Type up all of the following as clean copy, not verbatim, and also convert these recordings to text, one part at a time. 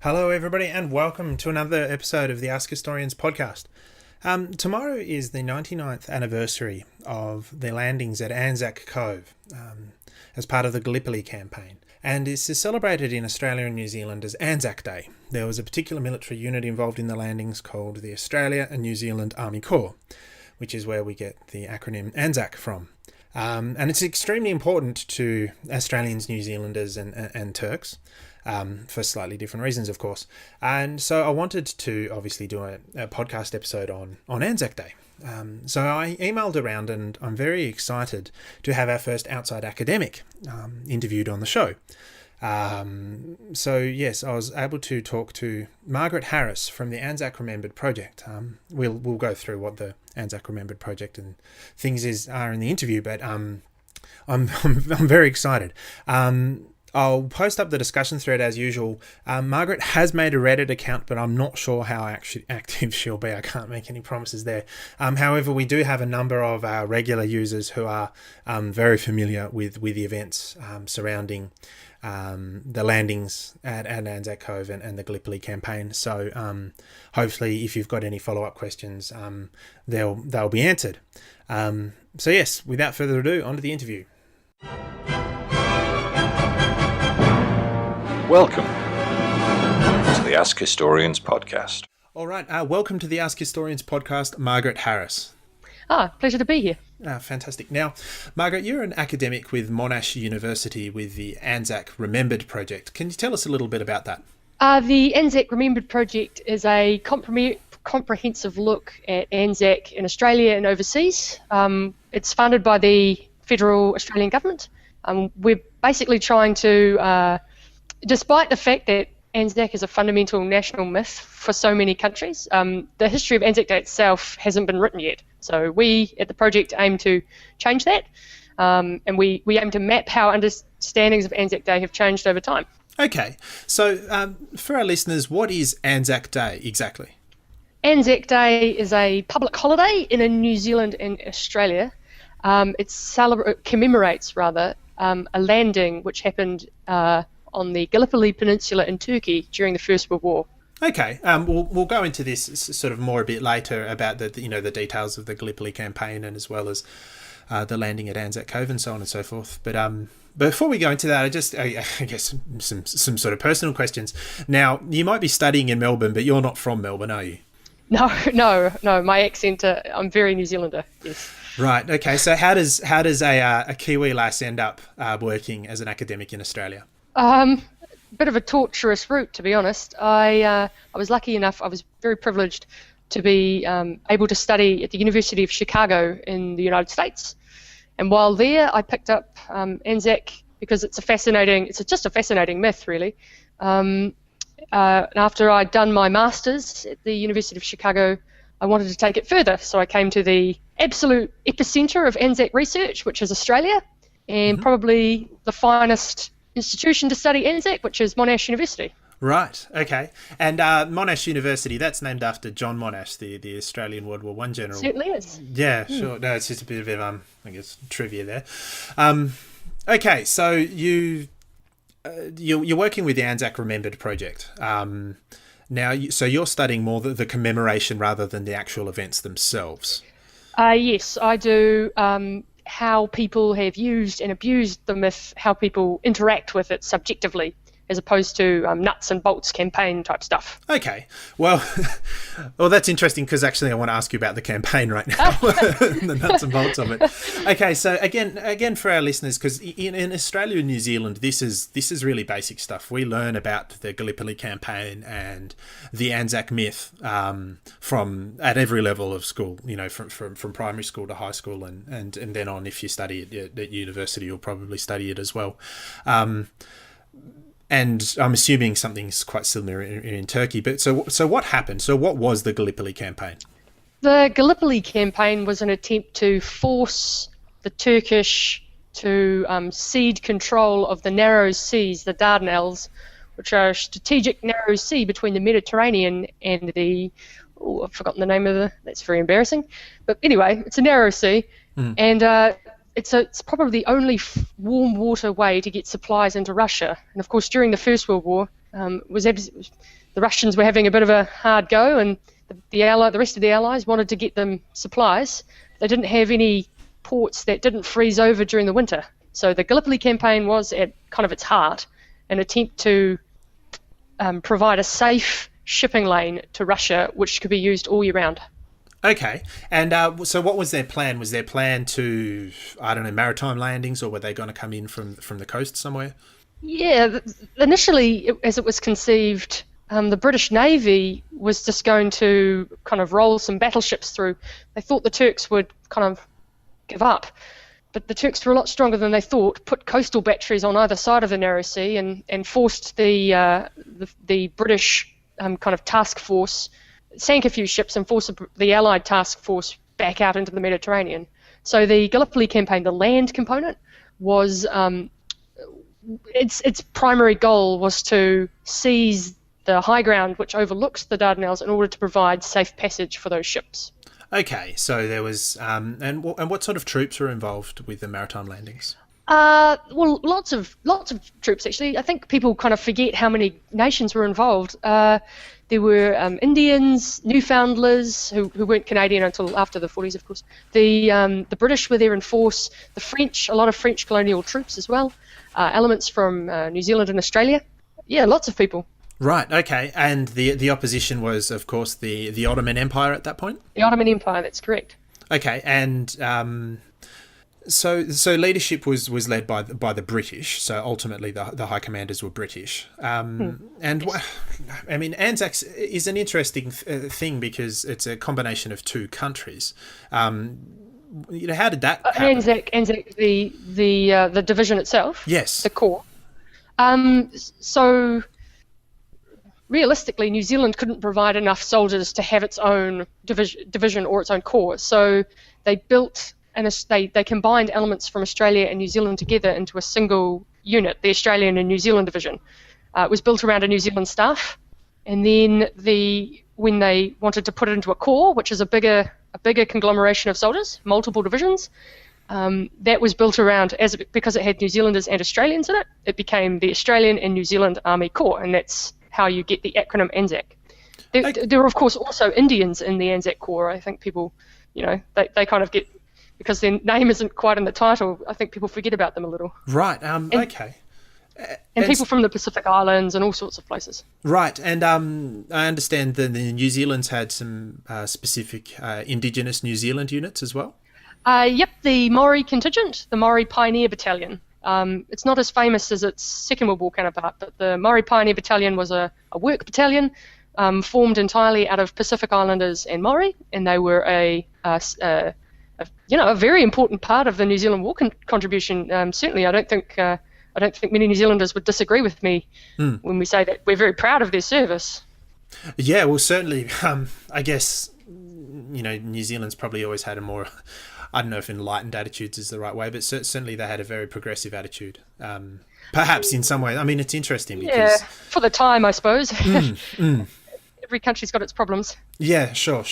Hello, everybody, and welcome to another episode of the Ask Historians podcast. Tomorrow is the 99th anniversary of the landings at ANZAC Cove as part of the Gallipoli Campaign, and this is celebrated in Australia and New Zealand as ANZAC Day. There was a particular military unit involved in the landings called the Australia and New Zealand Army Corps, which is where we get the acronym ANZAC from. And it's extremely important to Australians, New Zealanders and Turks, for slightly different reasons, of course. And so I wanted to obviously do a podcast episode on ANZAC Day. So I emailed around, and I'm very excited to have our first outside academic interviewed on the show. So yes, I was able to talk to Margaret Harris from the ANZAC Remembered project. We'll go through what the ANZAC Remembered project and things are in the interview, but I'm very excited. I'll post up the discussion thread as usual. Margaret has made a Reddit account, but I'm not sure how active she'll be. I can't make any promises there. However, we do have a number of our regular users who are very familiar with the events surrounding the landings at ANZAC Cove and the Gallipoli Campaign. So hopefully, if you've got any follow-up questions, they'll be answered. So yes, without further ado, on to the interview. Welcome to the Ask Historians podcast. All right, welcome to the Ask Historians podcast, Margaret Harris. Pleasure to be here. Fantastic. Now, Margaret, you're an academic with Monash University with the ANZAC Remembered project. Can you tell us a little bit about that? The ANZAC Remembered project is a comprehensive look at ANZAC in Australia and overseas. It's funded by the Federal Australian Government. We're basically trying to, despite the fact that ANZAC is a fundamental national myth for so many countries, the history of ANZAC Day itself hasn't been written yet. So we at the project aim to change that, and we aim to map how understandings of ANZAC Day have changed over time. Okay, so for our listeners, what is ANZAC Day exactly? ANZAC Day is a public holiday in New Zealand and Australia. It commemorates a landing which happened on the Gallipoli Peninsula in Turkey during the First World War. Okay, we'll go into this sort of more a bit later about the details of the Gallipoli campaign and as well as the landing at ANZAC Cove and so on and so forth. But before we go into that, I guess some sort of personal questions. Now, you might be studying in Melbourne, but you're not from Melbourne, are you? No. My accent. I'm very New Zealander. Yes. Right. Okay. So how does a Kiwi lass end up working as an academic in Australia? Bit of a torturous route, to be honest. I was lucky enough, I was very privileged to be able to study at the University of Chicago in the United States. And while there, I picked up ANZAC because it's just a fascinating myth, really. And after I'd done my master's at the University of Chicago, I wanted to take it further. So I came to the absolute epicenter of ANZAC research, which is Australia, and probably the finest institution to study ANZAC, which is Monash University. Right, okay. And Monash University, that's named after John Monash, the Australian World War I general. Certainly is. Yeah, sure. No, it's just a bit of, I guess, trivia there. Okay, so you're working with the ANZAC Remembered project. Now, so you're studying more the commemoration rather than the actual events themselves. Yes, I do. How people have used and abused the myth, how people interact with it subjectively, as opposed to nuts and bolts campaign type stuff. Okay, well, that's interesting because actually I want to ask you about the campaign right now, the nuts and bolts of it. Okay, so again for our listeners, because in Australia and New Zealand, this is really basic stuff. We learn about the Gallipoli Campaign and the ANZAC Myth from at every level of school. From primary school to high school, and then on. If you study it at university, you'll probably study it as well. And I'm assuming something's quite similar in Turkey. But so what happened? So what was the Gallipoli Campaign? The Gallipoli Campaign was an attempt to force the Turkish to cede control of the narrow seas, the Dardanelles, which are a strategic narrow sea between the Mediterranean and I've forgotten the name of that's very embarrassing. But anyway, it's a narrow sea. And it's probably the only warm water way to get supplies into Russia. And of course, during the First World War, The Russians were having a bit of a hard go, and the rest of the Allies wanted to get them supplies. They didn't have any ports that didn't freeze over during the winter. So the Gallipoli Campaign was at kind of its heart an attempt to provide a safe shipping lane to Russia, which could be used all year round. Okay, and so what was their plan? Was their plan to, I don't know, maritime landings, or were they going to come in from the coast somewhere? Yeah, initially, as it was conceived, the British Navy was just going to kind of roll some battleships through. They thought the Turks would kind of give up, but the Turks were a lot stronger than they thought, put coastal batteries on either side of the narrow sea, and forced the British kind of task force, sank a few ships and forced the Allied task force back out into the Mediterranean. So the Gallipoli Campaign, the land component, was its primary goal was to seize the high ground which overlooks the Dardanelles in order to provide safe passage for those ships. Okay, so there was, and what sort of troops were involved with the maritime landings? Well, lots of troops actually. I think people kind of forget how many nations were involved. There were Indians, Newfoundlanders who weren't Canadian until after the 40s, of course. The British were there in force. The French, a lot of French colonial troops as well. Elements from New Zealand and Australia. Yeah, lots of people. Right. Okay. And the opposition was, of course, the Ottoman Empire at that point. The Ottoman Empire. That's correct. Okay. And so leadership was led by the British. So ultimately, the high commanders were British. And yes. I mean, ANZAC is an interesting thing because it's a combination of two countries. How did that happen? ANZAC, the division itself. Yes. The corps. So realistically, New Zealand couldn't provide enough soldiers to have its own division or its own corps. So they built and they combined elements from Australia and New Zealand together into a single unit, the Australian and New Zealand division. It was built around a New Zealand staff, and then when they wanted to put it into a corps, which is a bigger conglomeration of soldiers, multiple divisions, that was built around, because it had New Zealanders and Australians in it, it became the Australian and New Zealand Army Corps, and that's how you get the acronym ANZAC. There were, of course, also Indians in the ANZAC Corps. I think people, they kind of get, because their name isn't quite in the title, I think people forget about them a little. Right, okay. And people from the Pacific Islands and all sorts of places. Right, and I understand that the New Zealand's had some specific Indigenous New Zealand units as well? Yep, the Maori contingent, the Maori Pioneer Battalion. It's not as famous as its Second World War counterpart, but the Maori Pioneer Battalion was a work battalion formed entirely out of Pacific Islanders and Maori, and they were a very important part of the New Zealand war contribution. Certainly, I don't think many New Zealanders would disagree with me when we say that we're very proud of their service. Yeah, well, certainly, I guess, New Zealand's probably always had a more, I don't know if enlightened attitudes is the right way, but certainly they had a very progressive attitude. Perhaps in some way. I mean, it's interesting because... Yeah, for the time, I suppose. Every country's got its problems. Yeah, sure.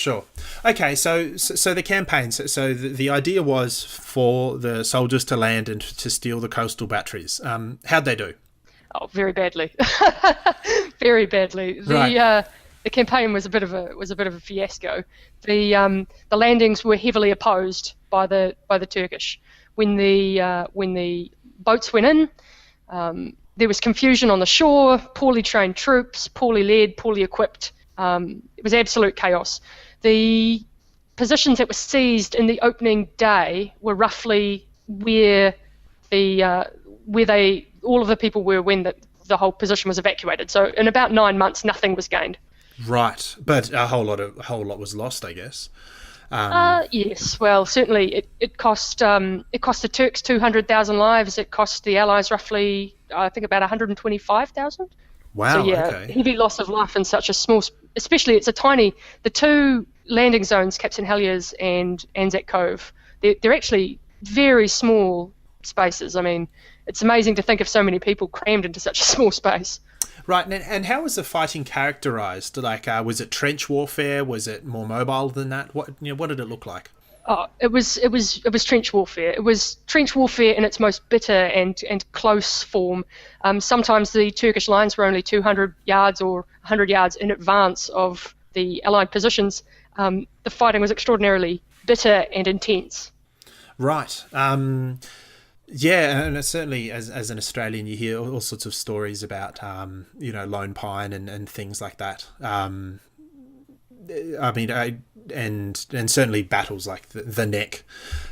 Okay, so the campaign, so the idea was for the soldiers to land and to steal the coastal batteries. How'd they do? Oh, very badly. Very badly. The campaign was a bit of a fiasco. The landings were heavily opposed by the Turkish. When the boats went in, there was confusion on the shore, poorly trained troops, poorly led, poorly equipped. It was absolute chaos. The positions that were seized in the opening day were roughly where all of the people were when the whole position was evacuated. So in about 9 months, nothing was gained. Right, but a whole lot was lost, I guess. Yes, well, certainly it cost the Turks 200,000 lives. It cost the Allies roughly, I think, about 125,000. Wow. So yeah, okay. Heavy loss of life in such a small, especially the two landing zones, Captain Hellier's and ANZAC Cove. They're actually very small spaces. I mean, it's amazing to think of so many people crammed into such a small space. Right, and how was the fighting characterised? Like, was it trench warfare? Was it more mobile than that? What did it look like? Oh, it was trench warfare. It was trench warfare in its most bitter and close form. Sometimes the Turkish lines were only 200 yards or 100 yards in advance of the Allied positions. The fighting was extraordinarily bitter and intense. Right. Yeah, and it's certainly as an Australian, you hear all sorts of stories about Lone Pine and things like that. And certainly battles like the Neck,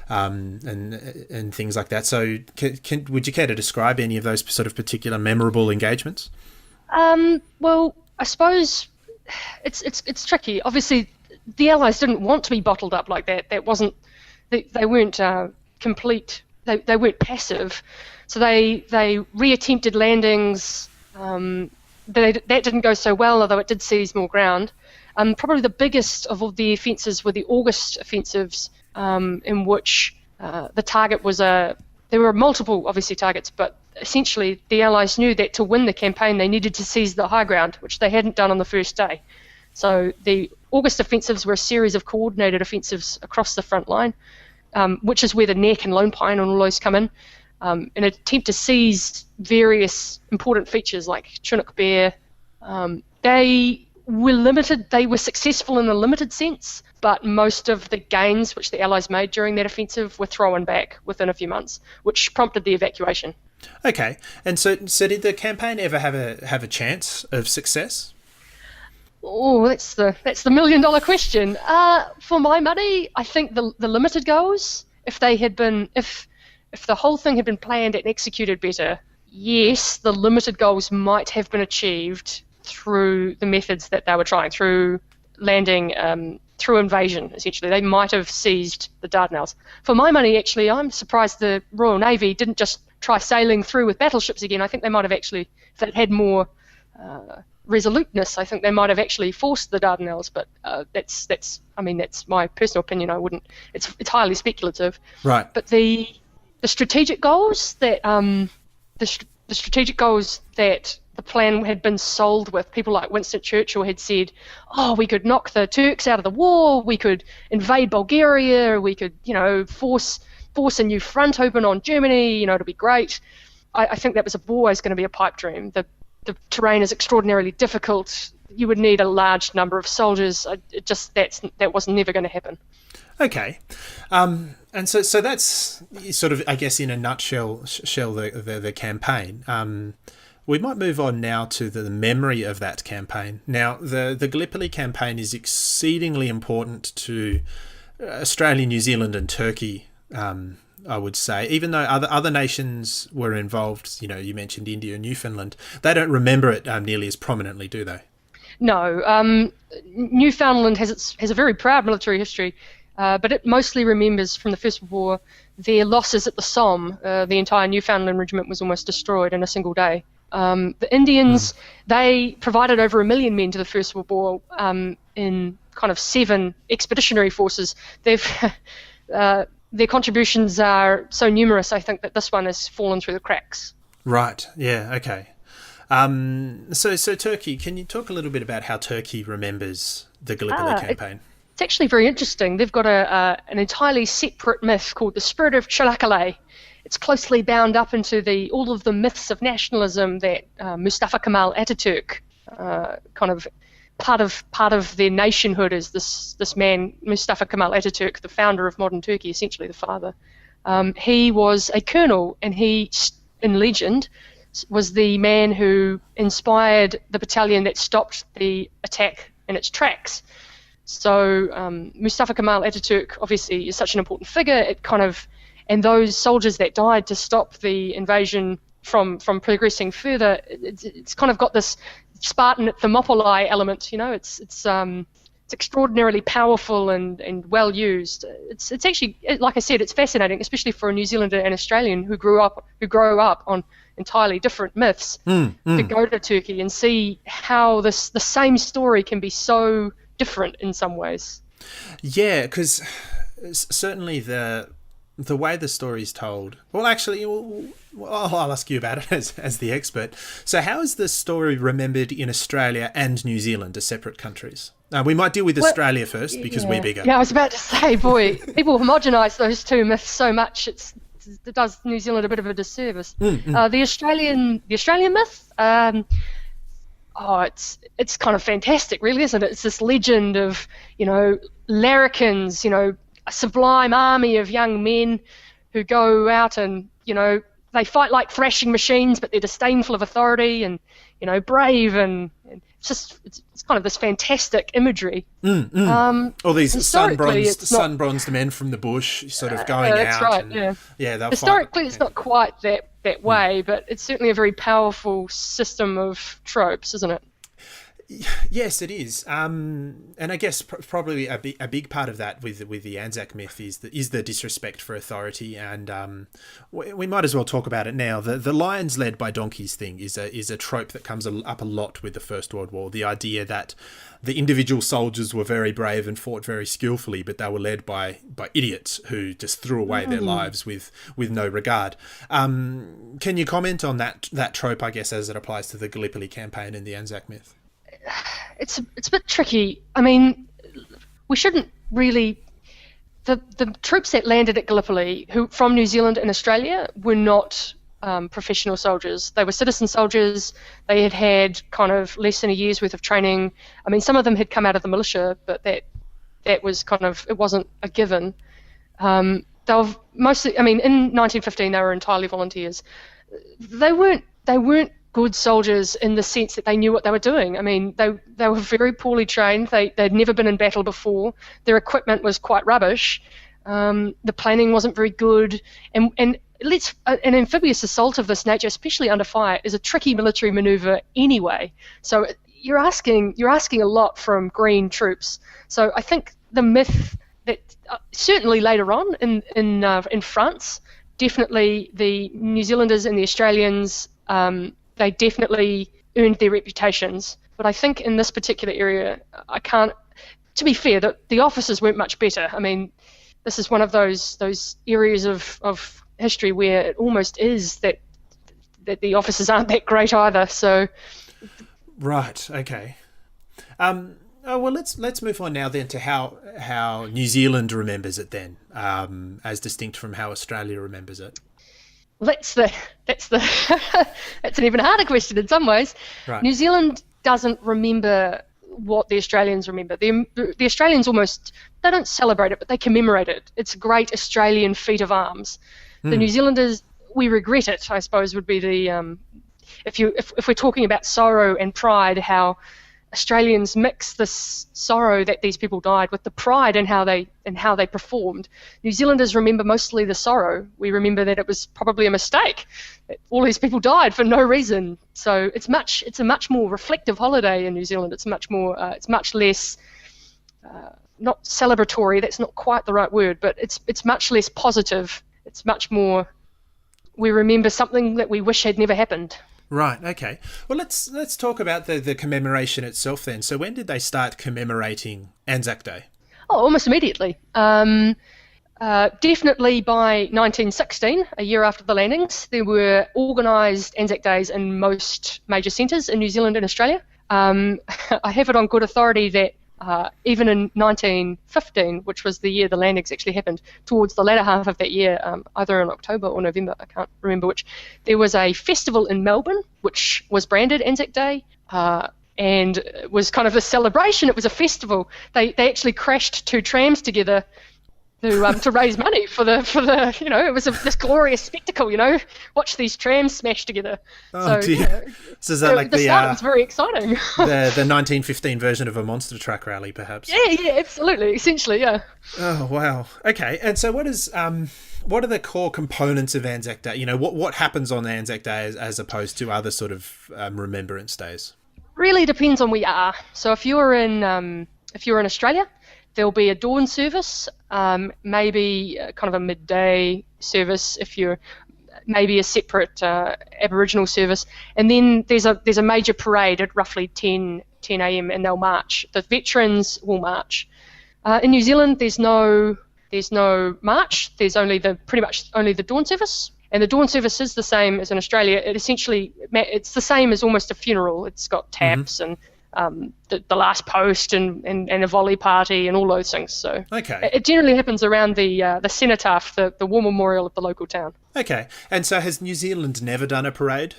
and things like that. So, would you care to describe any of those sort of particular memorable engagements? Well, I suppose it's tricky. Obviously, the Allies didn't want to be bottled up like that. That wasn't. They weren't complete. They weren't passive. So they reattempted landings. That didn't go so well, although it did seize more ground. Probably the biggest of all the offences were the August offensives, in which the target was there were multiple, obviously, targets, but essentially the Allies knew that to win the campaign they needed to seize the high ground, which they hadn't done on the first day. So the August offensives were a series of coordinated offensives across the front line, which is where the Neck and Lone Pine and all those come in an attempt to seize various important features like Chinook Bear. They were limited. They were successful in a limited sense, but most of the gains which the Allies made during that offensive were thrown back within a few months, which prompted the evacuation. Okay, and so did the campaign ever have a chance of success? Oh, that's the $1 million question. For my money, I think the limited goals, if the whole thing had been planned and executed better, yes, the limited goals might have been achieved through the methods that they were trying, through landing, through invasion, essentially. They might have seized the Dardanelles. For my money, actually, I'm surprised the Royal Navy didn't just try sailing through with battleships again. I think they might have actually, if it had more resoluteness, I think they might have actually forced the Dardanelles, but that's my personal opinion. I wouldn't. It's highly speculative. Right. But the strategic goals that the strategic goals that the plan had been sold with, people like Winston Churchill had said, oh, we could knock the Turks out of the war, we could invade Bulgaria, we could, force a new front open on Germany, it'll be great. I think that was always going to be a pipe dream. The terrain is extraordinarily difficult. You would need a large number of soldiers. That was never going to happen. Okay. And so that's sort of, I guess, in a nutshell, the campaign. We might move on now to the memory of that campaign. Now, the Gallipoli Campaign is exceedingly important to Australia, New Zealand and Turkey, I would say. Even though other nations were involved, you mentioned India and Newfoundland, they don't remember it nearly as prominently, do they? No. Newfoundland has a very proud military history, but it mostly remembers from the First World War their losses at the Somme. The entire Newfoundland regiment was almost destroyed in a single day. The Indians, they provided over 1 million men to the First World War in kind of 7 expeditionary forces. Their contributions are so numerous, I think, that this one has fallen through the cracks. Right, yeah, okay. So Turkey, can you talk a little bit about how Turkey remembers the Gallipoli Campaign? It's actually very interesting. They've got an entirely separate myth called the Spirit of Çanakkale. It's closely bound up into all of the myths of nationalism that Mustafa Kemal Ataturk, kind of part of their nationhood is this man, Mustafa Kemal Ataturk, the founder of modern Turkey, essentially the father. He was a colonel, and he, in legend, was the man who inspired the battalion that stopped the attack in its tracks. So Mustafa Kemal Ataturk obviously is such an important figure. And those soldiers that died to stop the invasion from progressing further, it's kind of got this Spartan Thermopylae element. It's extraordinarily powerful and well used. It's actually, like I said, it's fascinating, especially for a New Zealander and Australian who grow up on entirely different myths, to go to Turkey and see how the same story can be so different in some ways. Yeah, because certainly the the way the story's told. Well, actually, I'll ask you about it as the expert. So how is the story remembered in Australia and New Zealand as separate countries? We might deal with Australia first because we're bigger. Yeah, I was about to say, boy, people homogenise those two myths so much it does New Zealand a bit of a disservice. The Australian myth, it's kind of fantastic, really, isn't it? It's this legend of, larrikins, a sublime army of young men who go out and, they fight like thrashing machines, but they're disdainful of authority and, brave, and it's kind of this fantastic imagery. All these sun-bronzed men from the bush sort of going out. That's right, and, historically, it's not quite that way, but it's certainly a very powerful system of tropes, isn't it? Yes, it is, and I guess probably a big part of that with the ANZAC myth is the disrespect for authority, and we might as well talk about it now. The lions led by donkeys thing is a trope that comes up a lot with the First World War. The idea that the individual soldiers were very brave and fought very skillfully, but they were led by idiots who just threw away their lives with no regard. Can you comment on that trope, I guess, as it applies to the Gallipoli Campaign and the ANZAC myth? It's a bit tricky. I mean, we shouldn't really. The troops that landed at Gallipoli, who from New Zealand and Australia, were not professional soldiers. They were citizen soldiers. They had kind of less than a year's worth of training. I mean, some of them had come out of the militia, but that was kind of, it wasn't a given. They were mostly. I mean, in 1915, they were entirely volunteers. They weren't good soldiers in the sense that they knew what they were doing. I mean, they were very poorly trained. They'd never been in battle before. Their equipment was quite rubbish. The planning wasn't very good. And an amphibious assault of this nature, especially under fire, is a tricky military maneuver anyway. So you're asking a lot from green troops. So I think the myth that certainly later on in France, definitely the New Zealanders and the Australians, they definitely earned their reputations. But I think in this particular area, to be fair, the officers weren't much better. I mean, this is one of those areas of history where it almost is that the officers aren't that great either. So, right, okay. Well, let's move on now then to how New Zealand remembers it then, as distinct from how Australia remembers it. That's an even harder question in some ways. Right. New Zealand doesn't remember what the Australians remember. The Australians they don't celebrate it, but they commemorate it. It's a great Australian feat of arms. The New Zealanders, we regret it, I suppose, would be the if we're talking about sorrow and pride, how Australians mix this sorrow that these people died with the pride in how they performed. New Zealanders remember mostly the sorrow. We remember that it was probably a mistake. That all these people died for no reason. So it's a much more reflective holiday in New Zealand. It's much less not celebratory. That's not quite the right word, but it's much less positive. It's much more. We remember something that we wish had never happened. Right, okay. Well, let's talk about the commemoration itself then. So when did they start commemorating ANZAC Day? Oh, almost immediately. Definitely by 1916, a year after the landings, there were organised ANZAC Days in most major centres in New Zealand and Australia. I have it on good authority that even in 1915, which was the year the landings actually happened, towards the latter half of that year, either in October or November, I can't remember which, there was a festival in Melbourne which was branded ANZAC Day, and it was kind of a celebration. It was a festival. They actually crashed two trams together to raise money for the it was this glorious spectacle, watch these trams smash together. Oh, so, dear. So is that like the start was very exciting. the 1915 version of a monster truck rally, perhaps? Yeah, absolutely, essentially, yeah. Oh wow. Okay, and so what are the core components of ANZAC Day? What happens on ANZAC Day as opposed to other sort of remembrance days? Really depends on where you are. So if you're in Australia, there'll be a dawn service, maybe kind of a midday service if you're maybe a separate Aboriginal service, and then there's a major parade at roughly 10 a.m. and they'll march. The veterans will march. In New Zealand, there's no There's no march. There's pretty much only the dawn service. And the dawn service is the same as in Australia. It's the same as almost a funeral. It's got taps and the last post and a volley party and all those things. So it generally happens around the cenotaph, the war memorial of the local town. Okay. And so has New Zealand never done a parade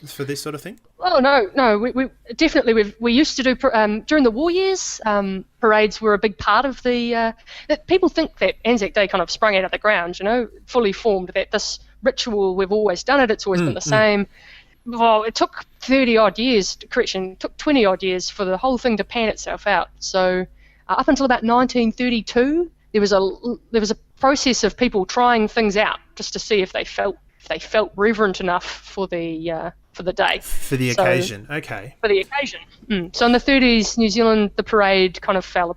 for this sort of thing? Oh, no. We definitely, we used to do, during the war years, parades were a big part of people think that ANZAC Day kind of sprung out of the ground, fully formed, that this ritual, we've always done it, it's always been the same. Well, it took 20 odd years for the whole thing to pan itself out. So up until about 1932, there was a process of people trying things out just to see if they felt reverent enough for the day. For the occasion, okay. For the occasion. So in the 30s, New Zealand, the parade kind of fell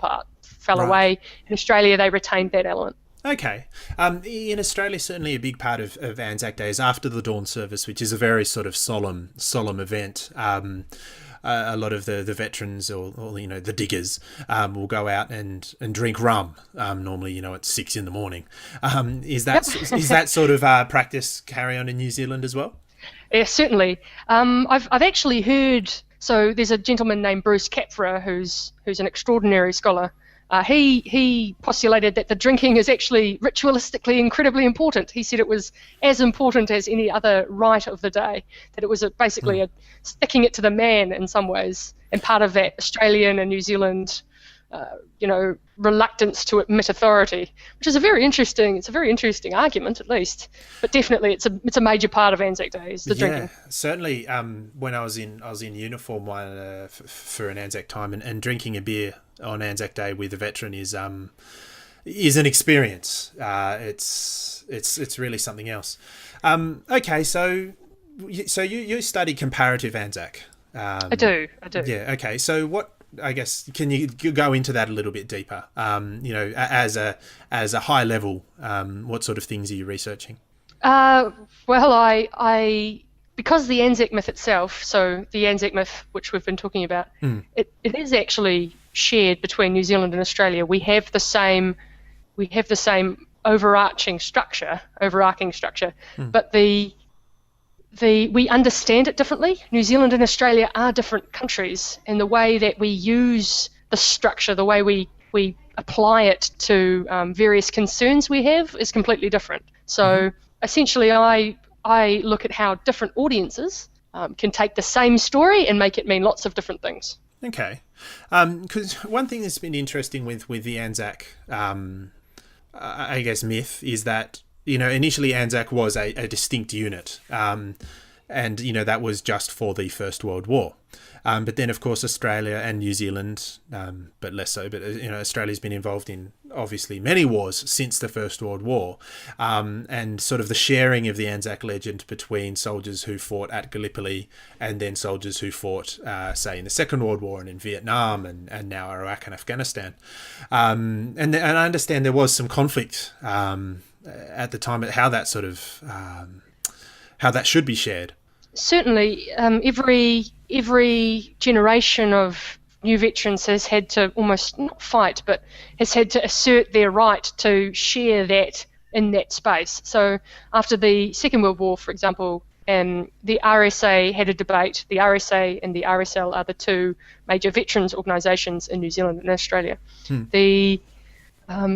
away. In Australia, they retained that element. Okay. In Australia, certainly a big part of ANZAC Day is after the dawn service, which is a very sort of solemn event. A lot of the veterans or the diggers will go out and drink rum. Normally, at 6 a.m. Is that sort of practice carry on in New Zealand as well? Yeah, certainly. I've actually heard. So there's a gentleman named Bruce Kapferer who's an extraordinary scholar. He postulated that the drinking is actually ritualistically incredibly important. He said it was as important as any other rite of the day, that it was basically sticking it to the man in some ways, and part of that Australian and New Zealand, reluctance to admit authority, which is a very interesting argument, at least. But definitely, it's a major part of ANZAC Day is the drinking. Yeah, certainly. When I was in uniform for an ANZAC time, and drinking a beer on ANZAC Day with a veteran is an experience. It's really something else. Okay, so you study comparative ANZAC. I do. Yeah. Okay. So what? I guess can you go into that a little bit deeper? As a high level, what sort of things are you researching? Well, I because the ANZAC myth itself, so the ANZAC myth, which we've been talking about, it is actually shared between New Zealand and Australia. We have the same overarching structure, but we understand it differently. New Zealand and Australia are different countries, and the way that we use the structure, the way we apply it to various concerns we have is completely different. So essentially, I look at how different audiences can take the same story and make it mean lots of different things. Okay. Because one thing that's been interesting with the ANZAC, I guess, myth is that, initially ANZAC was a distinct unit, and, that was just for the First World War. But then, of course, Australia and New Zealand, but less so, but, Australia's been involved in, obviously, many wars since the First World War, and sort of the sharing of the ANZAC legend between soldiers who fought at Gallipoli and then soldiers who fought, say, in the Second World War and in Vietnam and now Iraq and Afghanistan. And I understand there was some conflict at the time at how that sort of, how that should be shared. Certainly, every generation of new veterans has had to almost not fight, but has had to assert their right to share that in that space. So after the Second World War, for example, the RSA had a debate. The RSA and the RSL are the two major veterans organisations in New Zealand and Australia.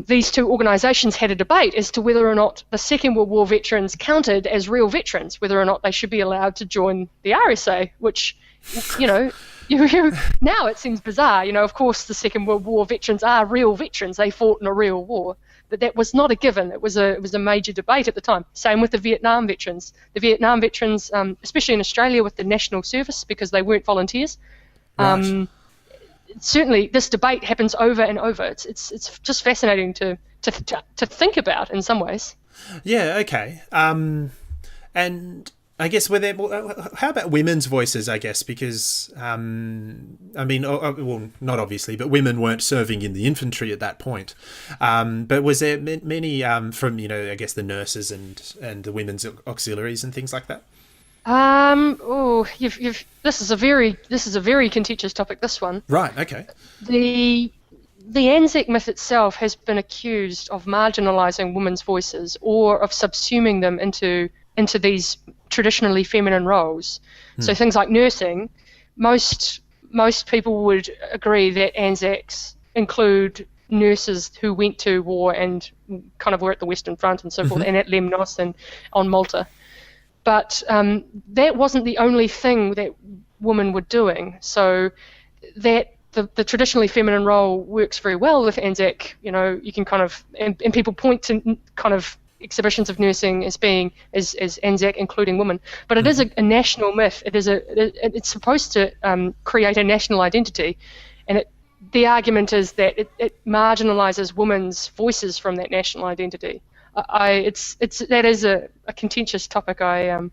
These two organisations had a debate as to whether or not the Second World War veterans counted as real veterans, whether or not they should be allowed to join the RSA, which, now it seems bizarre. Of course, the Second World War veterans are real veterans. They fought in a real war. But that was not a given. It was a major debate at the time. Same with the Vietnam veterans. The Vietnam veterans, especially in Australia with the national service, because they weren't volunteers, Right. Certainly this debate happens over and over. It's just fascinating to think about in some ways. Yeah, okay. And I guess how about women's voices, I guess, because, well, not obviously, but women weren't serving in the infantry at that point. But was there many from, I guess, the nurses and the women's auxiliaries and things like that? This is a very contentious topic, this one. Right, okay. the ANZAC myth itself has been accused of marginalising women's voices or of subsuming them into these traditionally feminine roles. So things like nursing, most people would agree that ANZACs include nurses who went to war and kind of were at the Western Front and so forth, and at Lemnos and on Malta. But that wasn't the only thing that women were doing. So that the traditionally feminine role works very well with ANZAC. You know, you can kind of, and people point to kind of exhibitions of nursing as being as ANZAC including women, but it is a national myth. It's supposed to create a national identity, and the argument is that it marginalises women's voices from that national identity. That is a contentious topic. I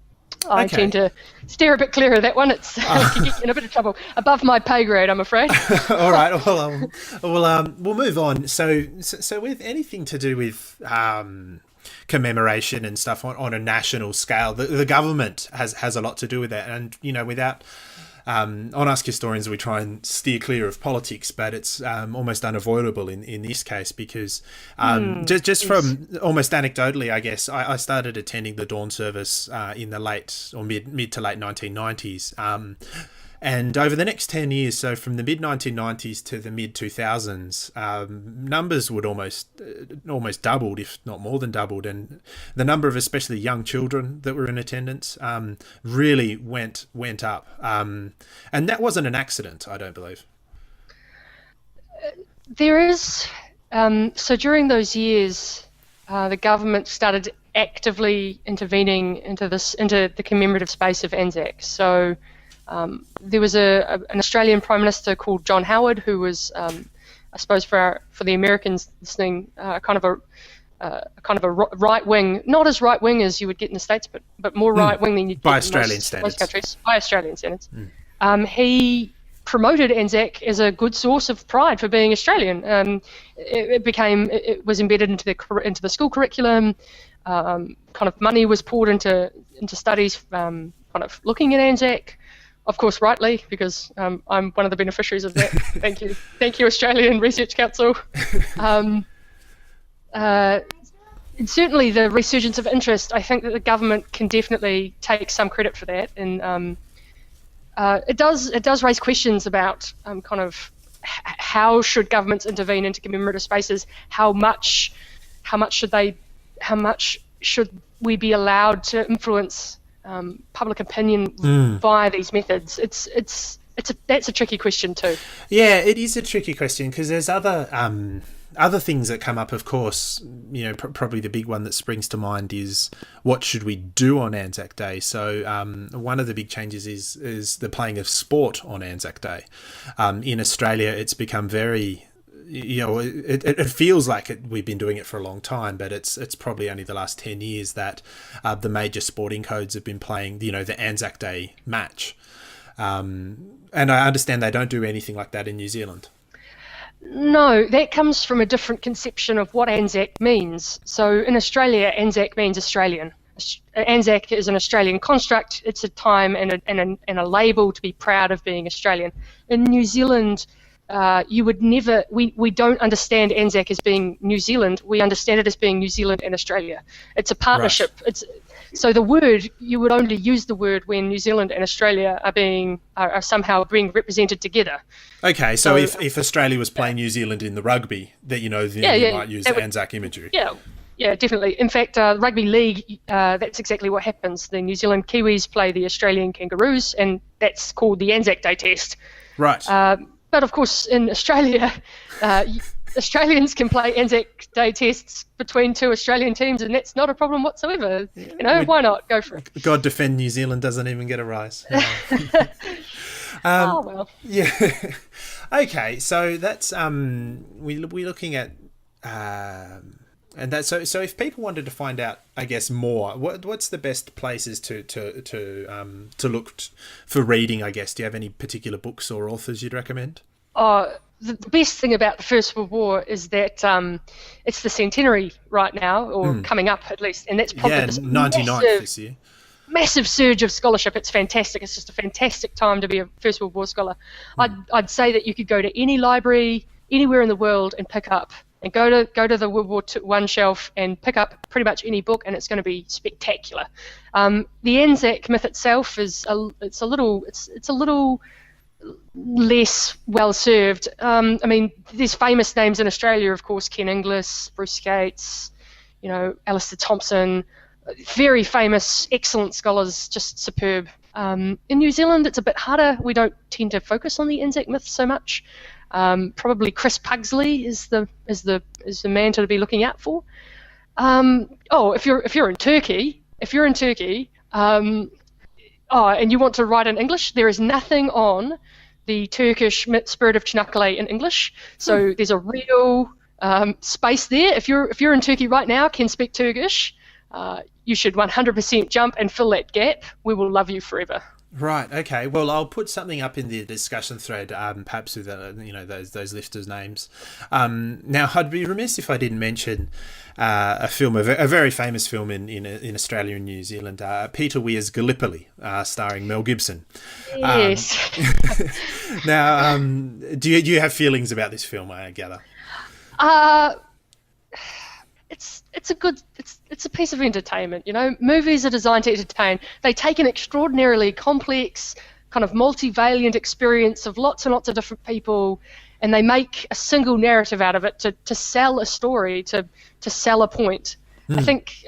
tend to steer a bit clear of that one. It's can get in a bit of trouble. Above my pay grade, I'm afraid. All right. Well, we'll move on. So with anything to do with commemoration and stuff on a national scale, the government has a lot to do with that. And you know, without on Ask Historians, we try and steer clear of politics, but it's almost unavoidable in this case because just from almost anecdotally, I guess, I started attending the dawn service in the late or mid to late 1990s. And over the next 10 years, so from the mid-1990s to the mid-2000s, numbers would almost doubled, if not more than doubled. And the number of especially young children that were in attendance really went up. And that wasn't an accident, I don't believe. There is. So during those years, the government started actively intervening into the commemorative space of ANZAC. So there was an Australian Prime Minister called John Howard, who was, I suppose, for the Americans listening, kind of a right wing, not as right wing as you would get in the States, but more right wing than you'd get in most countries. By Australian standards. He promoted ANZAC as a good source of pride for being Australian. It was embedded into the school curriculum. Kind of money was poured into studies, kind of looking at ANZAC. Of course, rightly, because I'm one of the beneficiaries of that. Thank you, Australian Research Council. And certainly, the resurgence of interest, I think that the government can definitely take some credit for that. And it does raise questions about kind of how should governments intervene into commemorative spaces? How much should we be allowed to influence public opinion via these methods? That's a tricky question too. Yeah, it is a tricky question because there's other things that come up. Of course, you know, probably the big one that springs to mind is what should we do on ANZAC Day. So one of the big changes is the playing of sport on ANZAC Day. In Australia, it's become very, you know, it feels like we've been doing it for a long time, but it's probably only the last 10 years that the major sporting codes have been playing, you know, the ANZAC Day match. And I understand they don't do anything like that in New Zealand. No, that comes from a different conception of what ANZAC means. So in Australia, ANZAC means Australian. ANZAC is an Australian construct. It's a time and a label to be proud of being Australian. In New Zealand, you would never, we don't understand ANZAC as being New Zealand. We understand it as being New Zealand and Australia. It's a partnership. Right. So the word, you would only use the word when New Zealand and Australia are somehow being represented together. Okay, so if Australia was playing New Zealand in the rugby, that you might use ANZAC imagery. Yeah, definitely. In fact, rugby league, that's exactly what happens. The New Zealand Kiwis play the Australian Kangaroos, and that's called the ANZAC Day Test. Right. But of course, in Australia, Australians can play ANZAC Day tests between two Australian teams, and that's not a problem whatsoever. Yeah, why not? Go for it. God defend New Zealand doesn't even get a rise. Oh well. Yeah. Okay, so that's we're looking at and that. So if people wanted to find out, I guess, more, what's the best places to look for reading? I guess. Do you have any particular books or authors you'd recommend? The best thing about the First World War is that it's the centenary right now, or coming up at least, and that's prompted this 99th this year. Massive surge of scholarship. It's fantastic. It's just a fantastic time to be a First World War scholar. I'd say that you could go to any library anywhere in the world and pick up, and go to the World War I shelf and pick up pretty much any book, and it's going to be spectacular. The ANZAC Myth itself is it's a little less well served. I mean, there's famous names in Australia, of course, Ken Inglis, Bruce Gates, Alistair Thompson, very famous, excellent scholars, just superb. In New Zealand, it's a bit harder. We don't tend to focus on the ANZAC Myth so much. Probably Chris Pugsley is the man to be looking out for. If you're in Turkey, and you want to write in English, there is nothing on the Turkish Spirit of Çanakkale in English. So there's a real space there. If you're in Turkey right now, can speak Turkish, you should 100% jump and fill that gap. We will love you forever. Right. Okay. Well, I'll put something up in the discussion thread, perhaps with those lifters' names. Now, I'd be remiss if I didn't mention a very famous film in Australia and New Zealand, Peter Weir's Gallipoli, starring Mel Gibson. Yes. Now, do you have feelings about this film, I gather? It's a piece of entertainment. Movies are designed to entertain. They take an extraordinarily complex, kind of multivalent experience of lots and lots of different people, and they make a single narrative out of it to sell a story, to sell a point. I think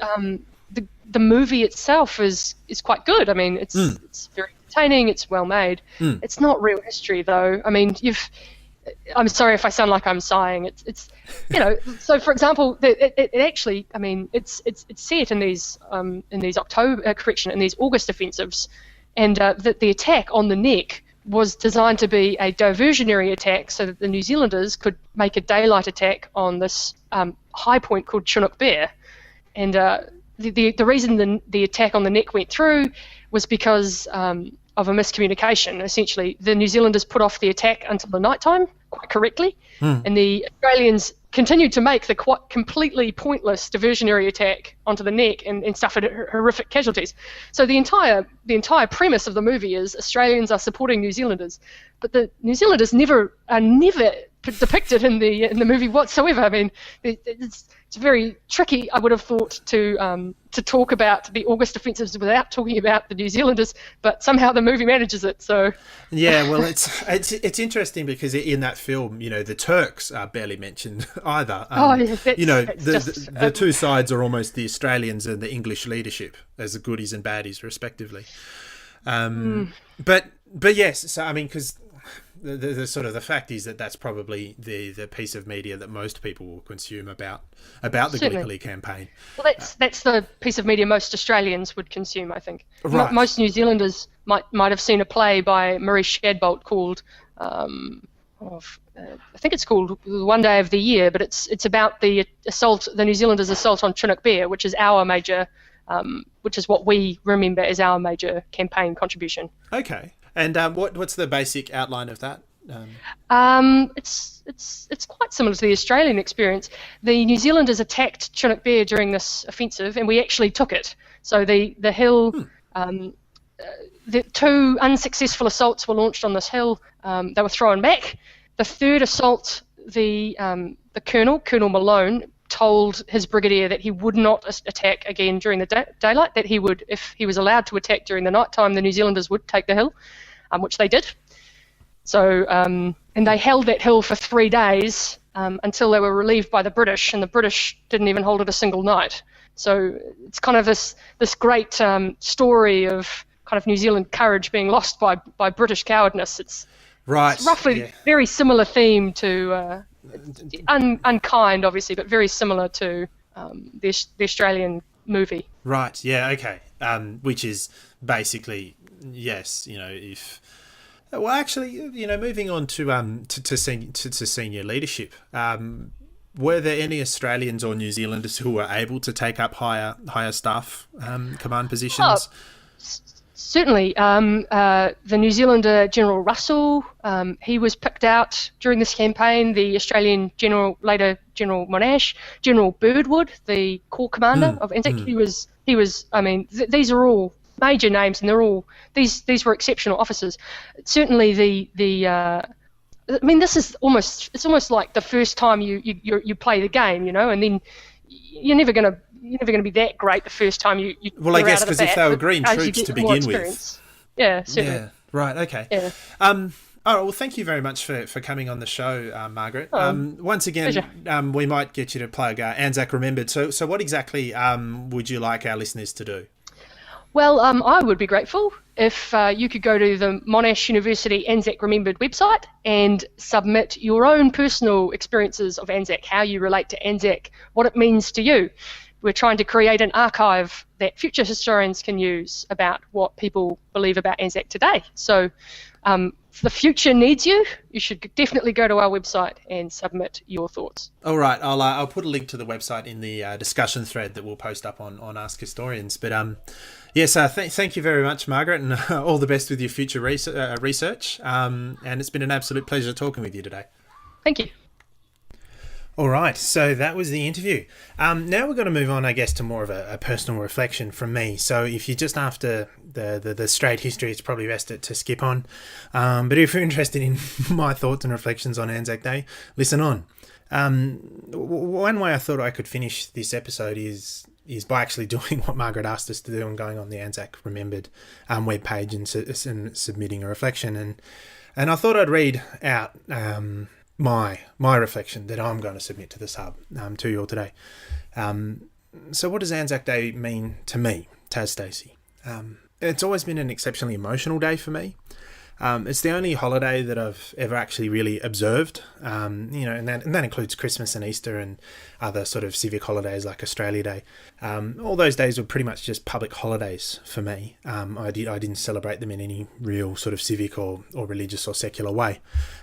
the movie itself is quite good. I mean, it's very entertaining. It's well made. It's not real history, though. I mean, I'm sorry if I sound like I'm sighing. It's So for example, it actually, I mean, it's set in these August offensives, and the attack on the neck was designed to be a diversionary attack, so that the New Zealanders could make a daylight attack on this high point called Chinook Bear, and the reason the attack on the neck went through was because of a miscommunication. Essentially, the New Zealanders put off the attack until the night time, quite correctly, and the Australians continued to make the quite completely pointless diversionary attack onto the neck and suffered horrific casualties. So the entire premise of the movie is Australians are supporting New Zealanders, but the New Zealanders are never depicted in the movie whatsoever. I mean, it's very tricky, I would have thought, to talk about the August offensives without talking about the New Zealanders, but somehow the movie manages it. So yeah, well, it's interesting because in that film, the Turks are barely mentioned either. The two sides are almost the Australians and the English leadership as the goodies and baddies, respectively. But yes, so I mean, because the sort of the fact is that's probably the piece of media that most people will consume about the Gallipoli campaign. Well, that's the piece of media most Australians would consume, I think. Right. Most New Zealanders might have seen a play by Maurice Shadbolt called I think it's called One Day of the Year, but it's about the New Zealanders' assault on Chinook Bear, which is our major, which is what we remember as our major campaign contribution. Okay. And what's the basic outline of that? It's quite similar to the Australian experience. The New Zealanders attacked Chinook Bear during this offensive, and we actually took it. So the hill, the two unsuccessful assaults were launched on this hill. They were thrown back. The third assault, the Colonel Malone, told his brigadier that he would not attack again during the daylight, that he would, if he was allowed to attack during the night time, the New Zealanders would take the hill, which they did. So, and they held that hill for 3 days until they were relieved by the British, and the British didn't even hold it a single night. So it's kind of this great story of kind of New Zealand courage being lost by British cowardness. It's roughly very similar theme to unkind, obviously, but very similar to the Australian movie. Right. Yeah. Okay. Which is basically yes. If well, actually, moving on to senior leadership. Were there any Australians or New Zealanders who were able to take up higher staff command positions? Certainly. The New Zealander General Russell, he was picked out during this campaign. The Australian later General Monash, General Birdwood, the Corps Commander of ANZAC, he was. I mean, these are all major names, and they're all these were exceptional officers. Certainly, the I mean, it's almost like the first time you play the game, and then you're never gonna be that great the first time you. Well, I you're guess out of the because if they bat, were but green as you troops get to more begin with. experience- Yeah, certainly. Yeah, right, okay. Yeah. All right, well, thank you very much for coming on the show, Margaret. Once again, pleasure. we might get you to plug ANZAC Remembered. So what exactly would you like our listeners to do? Well, I would be grateful if you could go to the Monash University ANZAC Remembered website and submit your own personal experiences of ANZAC, how you relate to ANZAC, what it means to you. We're trying to create an archive that future historians can use about what people believe about ANZAC today. So if the future needs you, you should definitely go to our website and submit your thoughts. All right, I'll put a link to the website in the discussion thread that we'll post up on Ask Historians. But yes, thank you very much, Margaret, and all the best with your future research. And it's been an absolute pleasure talking with you today. Thank you. All right, so that was the interview. Now we're going to move on, I guess, to more of a personal reflection from me. So if you're just after the straight history, it's probably best to skip on. But if you're interested in my thoughts and reflections on ANZAC Day, listen on. One way I thought I could finish this episode is by actually doing what Margaret asked us to do and going on the ANZAC Remembered webpage and submitting a reflection. And I thought I'd read out my reflection that I'm going to submit to the sub to you all today. So what does ANZAC Day mean to me, Taz Stacey? It's always been an exceptionally emotional day for me. It's the only holiday that I've ever actually really observed, and that includes Christmas and Easter and other sort of civic holidays like Australia Day. All those days were pretty much just public holidays for me. I didn't celebrate them in any real sort of civic or religious or secular way.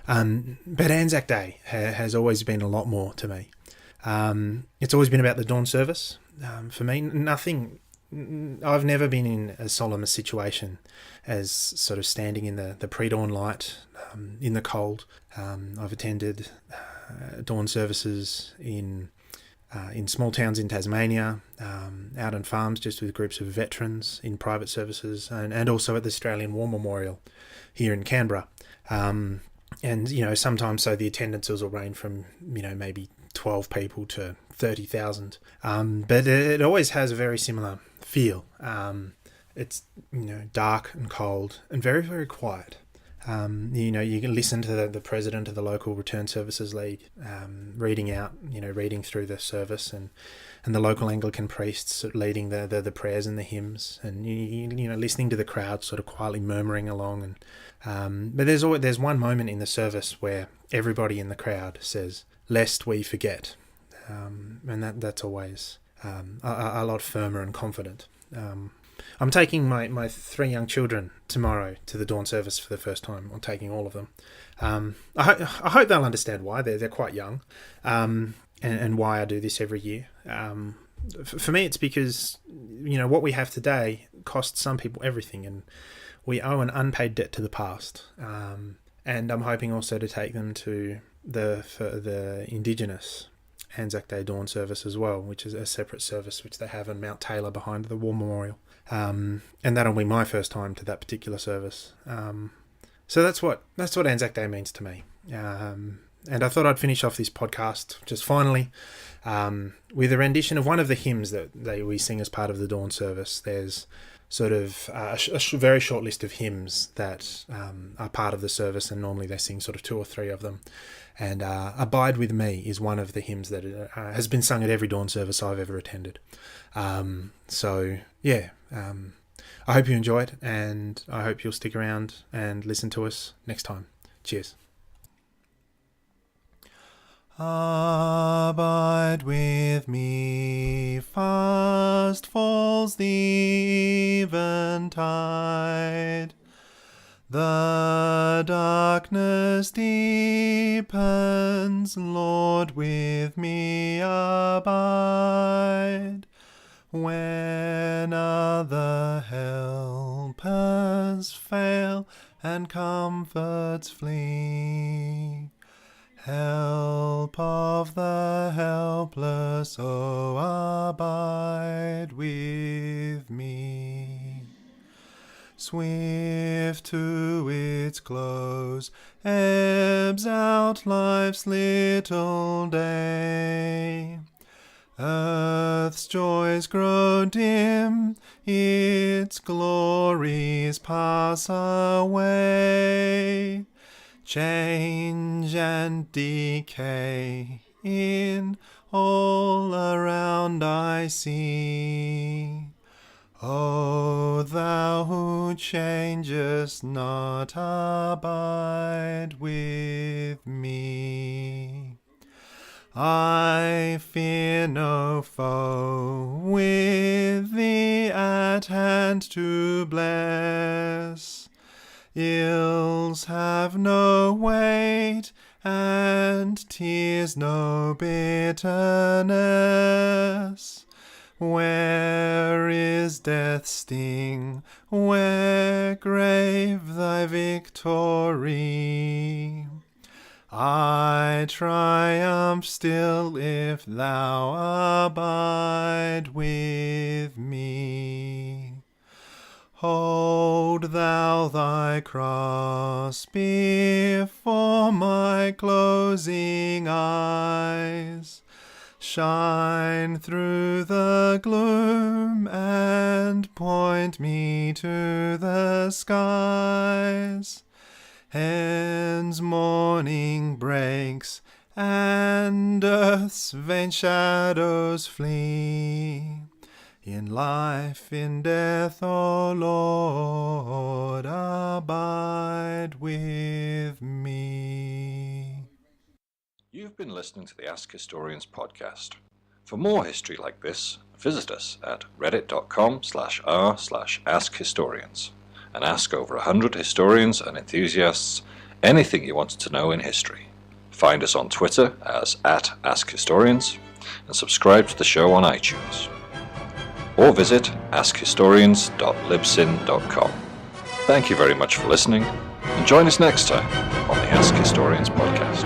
But ANZAC Day has always been a lot more to me. It's always been about the dawn service. For me, I've never been in as solemn a situation as sort of standing in the pre-dawn light in the cold. I've attended dawn services in small towns in Tasmania, out on farms just with groups of veterans in private services, and also at the Australian War Memorial here in Canberra. And sometimes so the attendances will range from maybe 12 people to 30,000. But it always has a very similar feel. It's dark and cold and very, very quiet. You can listen to the president of the local Return Services League reading through the service, and the local Anglican priests leading the prayers and the hymns, and listening to the crowd sort of quietly murmuring along. But there's one moment in the service where everybody in the crowd says, "Lest we forget," and that's always a lot firmer and confident. I'm taking my 3 young children tomorrow to the dawn service for the first time. I'm taking all of them. I hope they'll understand why. They're quite young, and why I do this every year. For me, it's because what we have today costs some people everything, and we owe an unpaid debt to the past. And I'm hoping also to take them to the Indigenous ANZAC Day Dawn service as well, which is a separate service which they have in Mount Taylor behind the War Memorial. And that'll be my first time to that particular service. So that's what ANZAC Day means to me. And I thought I'd finish off this podcast just finally with a rendition of one of the hymns that we sing as part of the dawn service. There's sort of a very short list of hymns that are part of the service, and normally they sing sort of 2 or 3 of them. And Abide With Me is one of the hymns that has been sung at every dawn service I've ever attended. I hope you enjoyed, and I hope you'll stick around and listen to us next time. Cheers. Abide with me, fast falls the eventide. The darkness deepens, Lord, with me abide. When other helpers fail and comforts flee, help of the helpless, oh, abide with me. Swift to its close, ebbs out life's little day. Earth's joys grow dim, its glories pass away. Change and decay in all around I see. O thou who changest not, abide with me. I fear no foe, with thee at hand to bless. Ills have no weight, and tears no bitterness. Where is death's sting? Where, grave, thy victory? I triumph still if thou abide with me. Hold thou thy cross before my closing eyes. Shine through the gloom and point me to the skies. Heaven's morning breaks and earth's vain shadows flee. In life, in death, O Lord, abide with me. You've been listening to the Ask Historians podcast. For more history like this, visit us at reddit.com/r/AskHistorians and ask over 100 historians and enthusiasts anything you wanted to know in history. Find us on Twitter as @AskHistorians and subscribe to the show on iTunes. Or visit askhistorians.libsyn.com. Thank you very much for listening, and join us next time on the Ask Historians podcast.